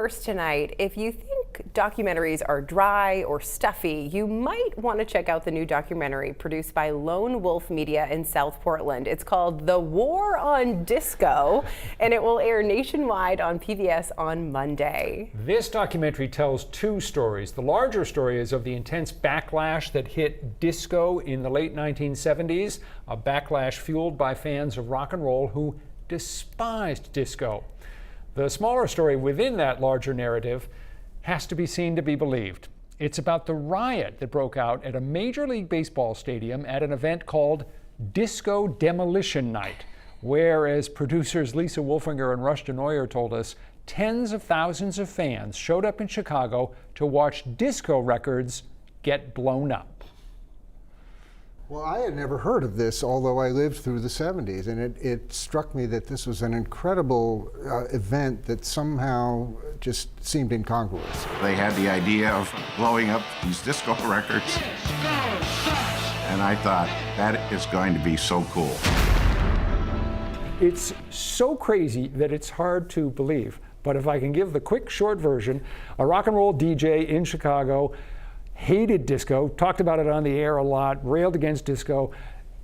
First tonight, if you think documentaries are dry or stuffy, you might want to check out the new documentary produced by Lone Wolf Media in South Portland. It's called The War on Disco, and it will air nationwide on PBS on Monday. This documentary tells two stories. The larger story is of the intense backlash that hit disco in the late 1970s, a backlash fueled by fans of rock and roll who despised disco. The smaller story within that larger narrative has to be seen to be believed. It's about the riot that broke out at a Major League Baseball stadium at an event called Disco Demolition Night, where, as producers Lisa Wolfinger and Rush Denoyer told us, tens of thousands of fans showed up in Chicago to watch disco records get blown up. Well, I had never heard of this, although I lived through the 70s, and it struck me that this was an incredible event that somehow just seemed incongruous. They had the idea of blowing up these disco records, and I thought, that is going to be so cool. It's so crazy that it's hard to believe, but if I can give the quick, short version, a rock and roll DJ in Chicago hated disco, talked about it on the air a lot, railed against disco,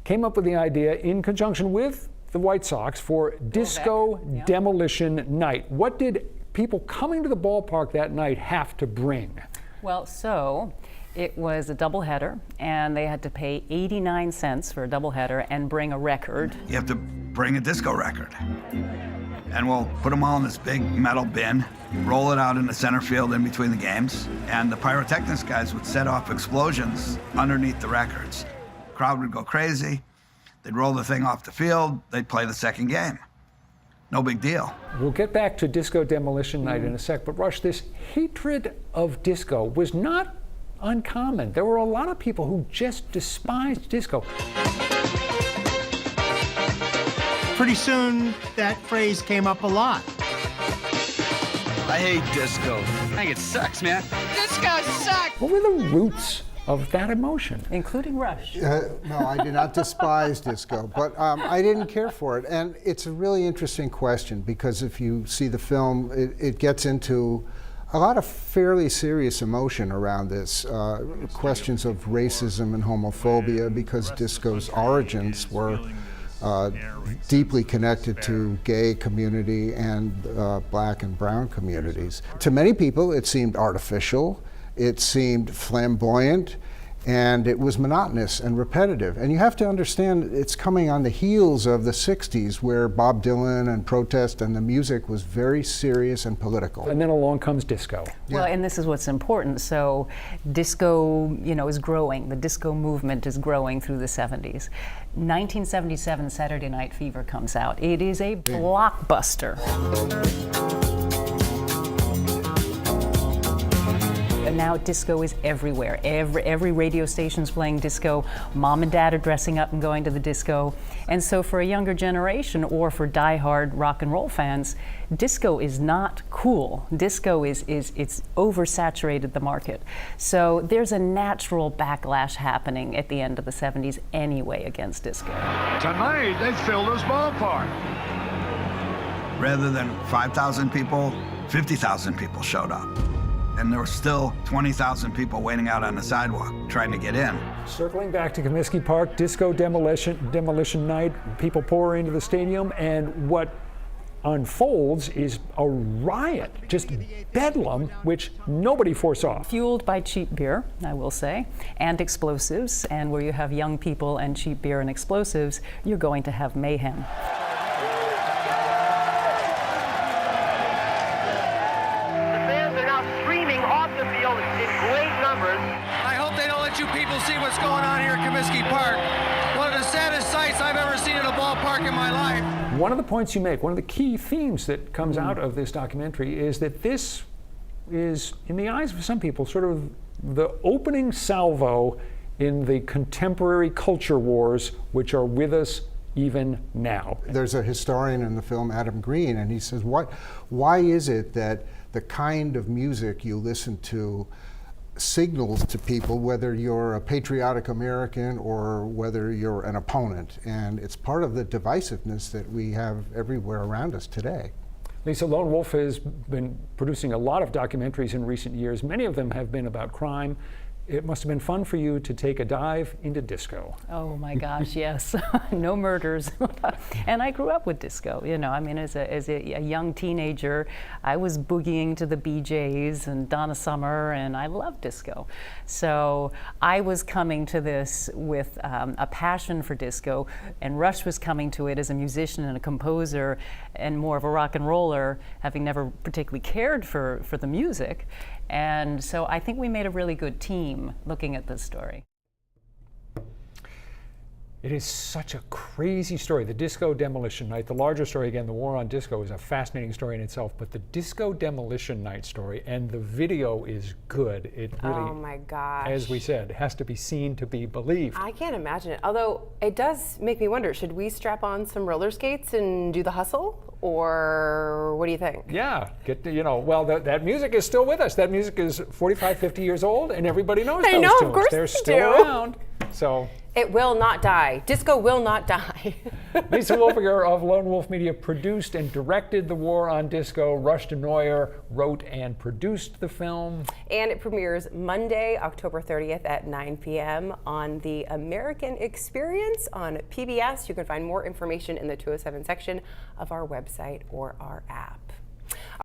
came up with the idea in conjunction with the White Sox for Disco Demolition Night. What did people coming to the ballpark that night have to bring? Well, so it was a doubleheader, and they had to pay 89 cents for a doubleheader and bring a record. You have to bring a disco record. And we'll put them all in this big metal bin, roll it out in the center field in between the games, and the pyrotechnics guys would set off explosions underneath the records. Crowd would go crazy. They'd roll the thing off the field. They'd play the second game. No big deal. We'll get back to Disco Demolition Night in a sec, but Rush, this hatred of disco was not uncommon. There were a lot of people who just despised disco. Pretty soon, that phrase came up a lot. I hate disco. I think it sucks, man. Disco sucks! What were the roots of that emotion? Including Rush. No, I did not despise disco, but I didn't care for it. And it's a really interesting question, because if you see the film, it gets into a lot of fairly serious emotion around this, questions of racism and homophobia, because disco's origins were deeply connected to gay community and black and brown communities. To many people, it seemed artificial, it seemed flamboyant, and it was monotonous and repetitive. And you have to understand, it's coming on the heels of the 60s, where Bob Dylan and protest and the music was very serious and political. And then along comes disco. Well, and this is what's important. So disco, is growing. The disco movement is growing through the 70s. 1977 Saturday Night Fever comes out. It is a blockbuster. And now disco is everywhere. Every radio station's playing disco. Mom and dad are dressing up and going to the disco. And so for a younger generation, or for diehard rock and roll fans, disco is not cool. Disco it's oversaturated the market. So there's a natural backlash happening at the end of the 70s anyway against disco. Tonight, they filled this ballpark. Rather than 5,000 people, 50,000 people showed up. And there were still 20,000 people waiting out on the sidewalk trying to get in. Circling back to Comiskey Park, Disco Demolition Night, people pour into the stadium, and what unfolds is a riot, just bedlam, which nobody foresaw. Fueled by cheap beer, I will say, and explosives, and where you have young people and cheap beer and explosives, you're going to have mayhem. I hope they don't let you people see what's going on here at Comiskey Park. One of the saddest sights I've ever seen at a ballpark in my life. One of the points you make, one of the key themes that comes out of this documentary is that this is, in the eyes of some people, sort of the opening salvo in the contemporary culture wars which are with us even now. There's a historian in the film, Adam Green, and he says, why is it that the kind of music you listen to signals to people whether you're a patriotic American or whether you're an opponent? And it's part of the divisiveness that we have everywhere around us today. Lisa, Lone Wolf has been producing a lot of documentaries in recent years. Many of them have been about crime. It must have been fun for you to take a dive into disco. Oh my gosh, yes. No murders. And I grew up with disco, you know. I mean, as a young teenager, I was boogieing to the BJs and Donna Summer, and I loved disco. So I was coming to this with a passion for disco, and Rush was coming to it as a musician and a composer and more of a rock and roller, having never particularly cared for the music. And so I think we made a really good team looking at this story. It is such a crazy story. The Disco Demolition Night, the larger story, again, the War on Disco, is a fascinating story in itself, but the Disco Demolition Night story, and the video is good. It really, oh my gosh, as we said, has to be seen to be believed. I can't imagine it. Although it does make me wonder, should we strap on some roller skates and do the hustle? Or what do you think? Yeah, well, that music is still with us. That music is 45, 50 years old, and everybody knows those tunes. Of course They're they still do. around. So it will not die. Disco will not die. Lisa Wolfiger of Lone Wolf Media produced and directed The War on Disco. Rush Denoyer wrote and produced the film. And it premieres Monday, October 30th at 9 p.m. on the American Experience on PBS. You can find more information in the 207 section of our website or our app.